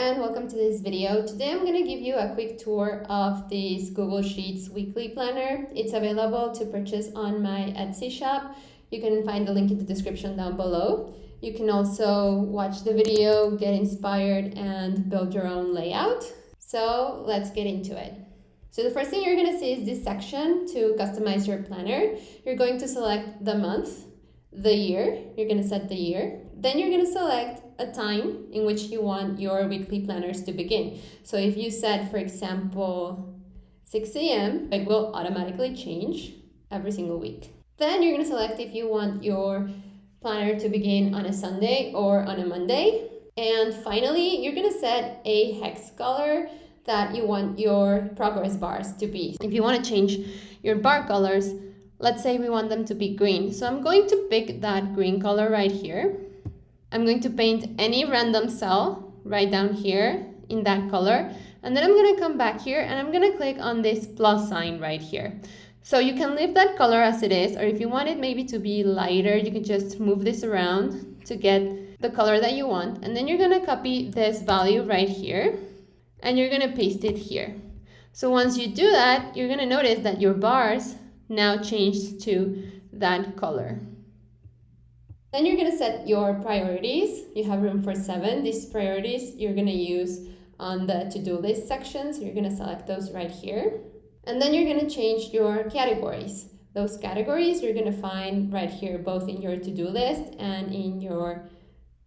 and welcome to this video. Today I'm going to give you a quick tour of this Google Sheets weekly planner. It's available to purchase on my Etsy shop. You can find the link in the description down below. You can also watch the video, get inspired, and build your own layout. So let's get into it. So the first thing you're going to see is this section to customize your planner. You're going to select the month, the year. You're going to set the year. Then you're going to select a time in which you want your weekly planners to begin. So if you set, for example, 6 a.m., it will automatically change every single week. Then you're going to select if you want your planner to begin on a Sunday or on a Monday. And finally, you're going to set a hex color that you want your progress bars to be. If you want to change your bar colors, let's say we want them to be green. So I'm going to pick that green color right here. I'm going to paint any random cell right down here in that color. And then I'm going to come back here and I'm going to click on this plus sign right here. So you can leave that color as it is, or if you want it maybe to be lighter, you can just move this around to get the color that you want. And then you're going to copy this value right here and you're going to paste it here. So once you do that, you're going to notice that your bars now changed to that color. Then you're going to set your priorities. You have room for 7. These priorities you're going to use on the to-do list section. So you're going to select those right here. And then you're going to change your categories. Those categories you're going to find right here, both in your to-do list and in your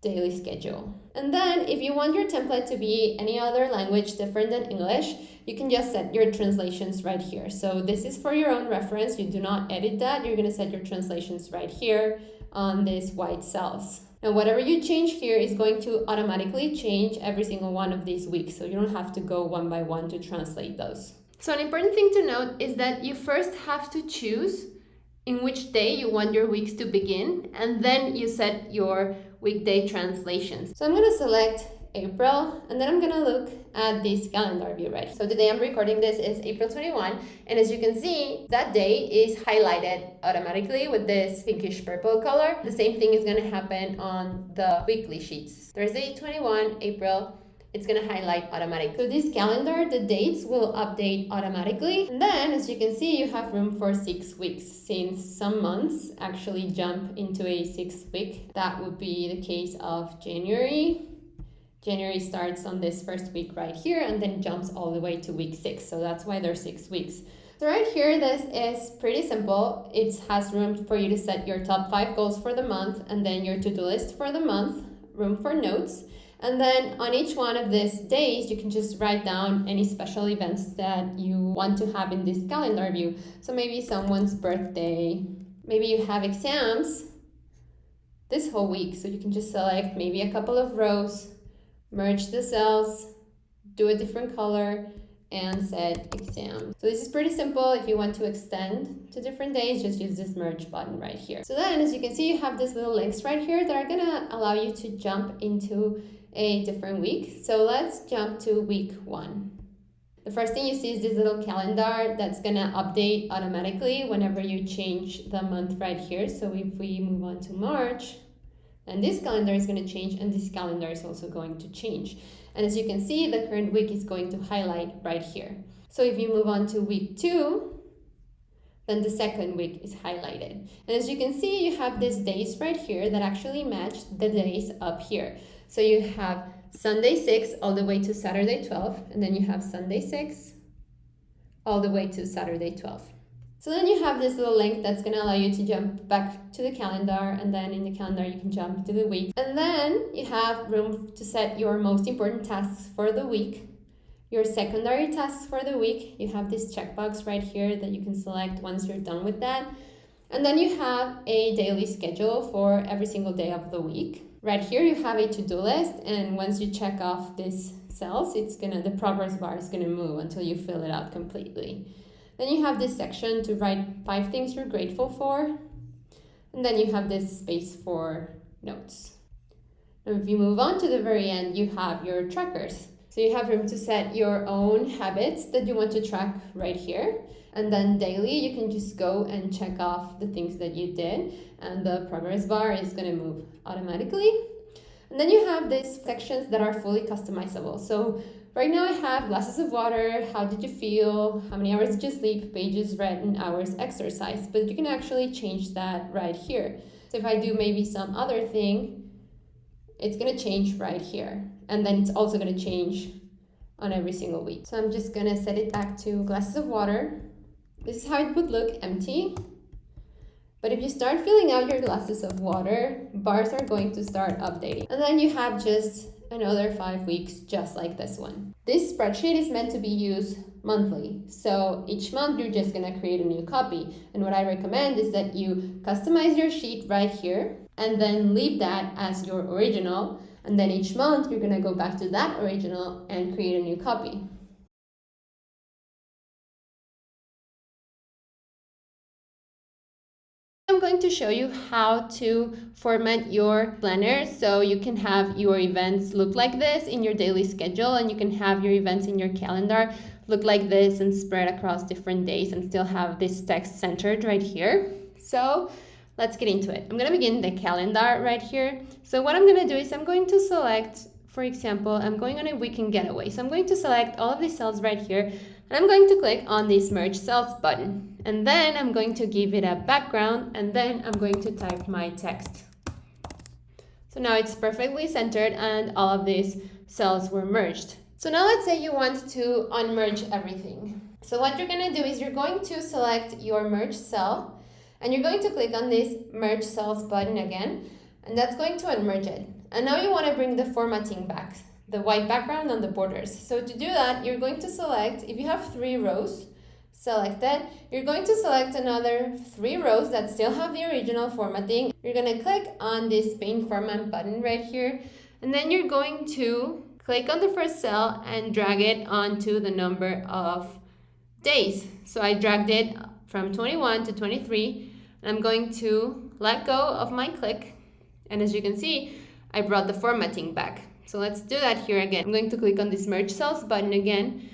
daily schedule. And then if you want your template to be any other language different than English, you can just set your translations right here. So this is for your own reference. You do not edit that. You're going to set your translations right here on these white cells. And whatever you change here is going to automatically change every single one of these weeks. So you don't have to go one by one to translate those. So an important thing to note is that you first have to choose in which day you want your weeks to begin, and then you set your weekday translations. So I'm going to select April, and then I'm going to look at this calendar view right here. So the day I'm recording this is April 21, and as you can see, that day is highlighted automatically with this pinkish purple color. The same thing is going to happen on the weekly sheets. Thursday 21 April, it's going to highlight automatically. So this calendar, the dates will update automatically. And then as you can see, you have room for 6 weeks, since some months actually jump into a 6th week. That would be the case of January. January starts on this first week right here and then jumps all the way to week 6. So that's why there's 6 weeks. So right here, this is pretty simple. It has room for you to set your top 5 goals for the month and then your to-do list for the month, room for notes. And then on each one of these days, you can just write down any special events that you want to have in this calendar view. So maybe someone's birthday, maybe you have exams this whole week. So you can just select maybe a couple of rows, merge the cells, do a different color, and set exam. So this is pretty simple. If you want to extend to different days, just use this merge button right here. So then as you can see, you have these little links right here that are gonna allow you to jump into a different week. So let's jump to week 1. The first thing you see is this little calendar that's gonna update automatically whenever you change the month right here. So if we move on to March, and this calendar is going to change, and this calendar is also going to change. And as you can see, the current week is going to highlight right here. So if you move on to week 2, then the second week is highlighted. And as you can see, you have these days right here that actually match the days up here. So you have Sunday 6 all the way to Saturday 12, and then you have Sunday 6 all the way to Saturday 12. So then you have this little link that's going to allow you to jump back to the calendar, and then in the calendar you can jump to the week. And then you have room to set your most important tasks for the week, your secondary tasks for the week. You have this checkbox right here that you can select once you're done with that. And then you have a daily schedule for every single day of the week. Right here you have a to-do list, and once you check off these cells, the progress bar is going to move until you fill it out completely. Then you have this section to write 5 things you're grateful for. And then you have this space for notes. Now if you move on to the very end, you have your trackers. So you have room to set your own habits that you want to track right here. And then daily, you can just go and check off the things that you did. And the progress bar is going to move automatically. And then you have these sections that are fully customizable. So right now I have glasses of water, how did you feel, how many hours did you sleep, pages read, and hours exercise. But you can actually change that right here. So if I do maybe some other thing, it's gonna change right here. And then it's also gonna change on every single week. So I'm just gonna set it back to glasses of water. This is how it would look empty. But if you start filling out your glasses of water, bars are going to start updating. And then you have just another 5 weeks just like this one. This spreadsheet is meant to be used monthly. So each month you're just gonna create a new copy. And what I recommend is that you customize your sheet right here and then leave that as your original. And then each month you're gonna go back to that original and create a new copy. I'm going to show you how to format your planner so you can have your events look like this in your daily schedule, and you can have your events in your calendar look like this and spread across different days and still have this text centered right here. So let's get into it. I'm going to begin the calendar right here. So what I'm going to do is I'm going to select, for example, I'm going on a weekend getaway. So I'm going to select all of these cells right here. And I'm going to click on this merge cells button, and then I'm going to give it a background, and then I'm going to type my text. So now it's perfectly centered and all of these cells were merged. So now let's say you want to unmerge everything. So what you're going to do is you're going to select your merge cell, and you're going to click on this merge cells button again, and that's going to unmerge it. And now you want to bring the formatting back, the white background on the borders. So to do that, you're going to select, if you have 3 rows selected, you're going to select another 3 rows that still have the original formatting. You're going to click on this paint format button right here, and then you're going to click on the first cell and drag it onto the number of days. So I dragged it from 21 to 23, and I'm going to let go of my click, and as you can see, I brought the formatting back. So let's do that here again. I'm going to click on this merge cells button again,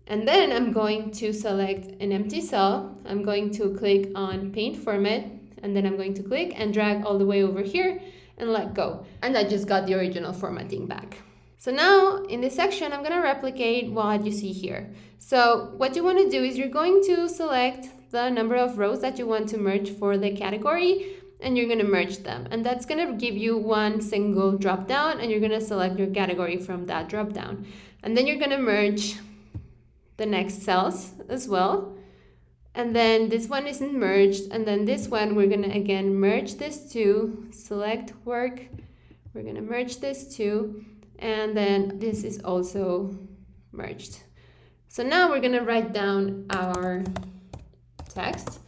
and then I'm going to select an empty cell. I'm going to click on paint format, and then I'm going to click and drag all the way over here and let go. And I just got the original formatting back. So now in this section, I'm gonna replicate what you see here. So what you wanna do is you're going to select the number of rows that you want to merge for the category, and you're going to merge them, and that's going to give you one single drop down, and you're going to select your category from that drop down, and then you're going to merge the next cells as well, and then this one isn't merged, and then this one we're going to again merge this two, select work, we're going to merge this two, and then this is also merged. So now we're going to write down our text.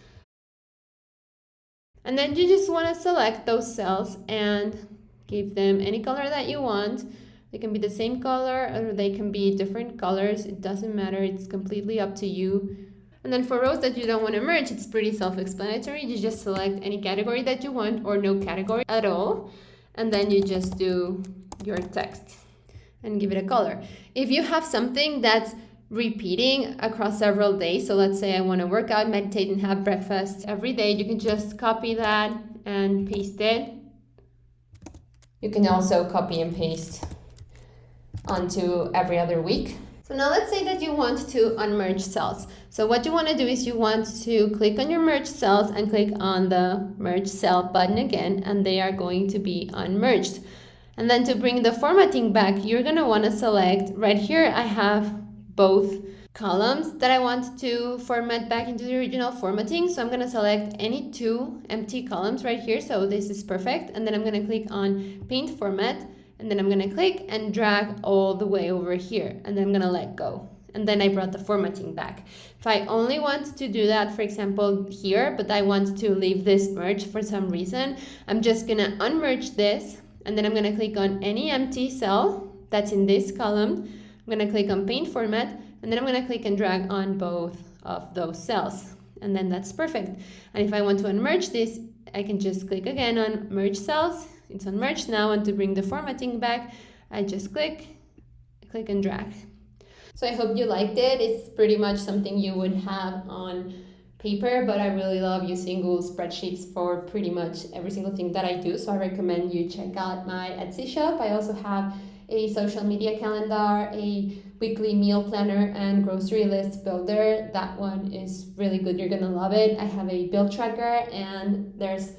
And then you just want to select those cells and give them any color that you want. They can be the same color or they can be different colors. It doesn't matter. It's completely up to you. And then for rows that you don't want to merge, it's pretty self-explanatory. You just select any category that you want or no category at all. And then you just do your text and give it a color. If you have something that's repeating across several days, so let's say I want to work out, meditate, and have breakfast every day, you can just copy that and paste it. You can also copy and paste onto every other week. So now let's say that you want to unmerge cells. So what you want to do is you want to click on your merge cells and click on the merge cell button again, and they are going to be unmerged. And then to bring the formatting back, you're going to want to select right here. I have both columns that I want to format back into the original formatting. So I'm going to select any 2 empty columns right here. So this is perfect. And then I'm going to click on paint format, and then I'm going to click and drag all the way over here, and then I'm going to let go. And then I brought the formatting back. If I only want to do that, for example, here, but I want to leave this merge for some reason, I'm just going to unmerge this, and then I'm going to click on any empty cell that's in this column. I'm going to click on paint format, and then I'm going to click and drag on both of those cells, and then that's perfect. And if I want to unmerge this, I can just click again on merge cells. It's unmerged now, and to bring the formatting back, I just click and drag. So I hope you liked it. It's pretty much something you would have on paper, but I really love using Google Spreadsheets for pretty much every single thing that I do. So I recommend you check out my Etsy shop. I also have a social media calendar, a weekly meal planner, and grocery list builder. That one is really good. You're gonna love it. I have a bill tracker, and there's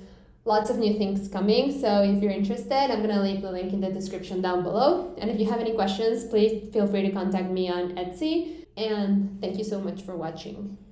lots of new things coming. So if you're interested, I'm gonna leave the link in the description down below. And if you have any questions, please feel free to contact me on Etsy. And thank you so much for watching.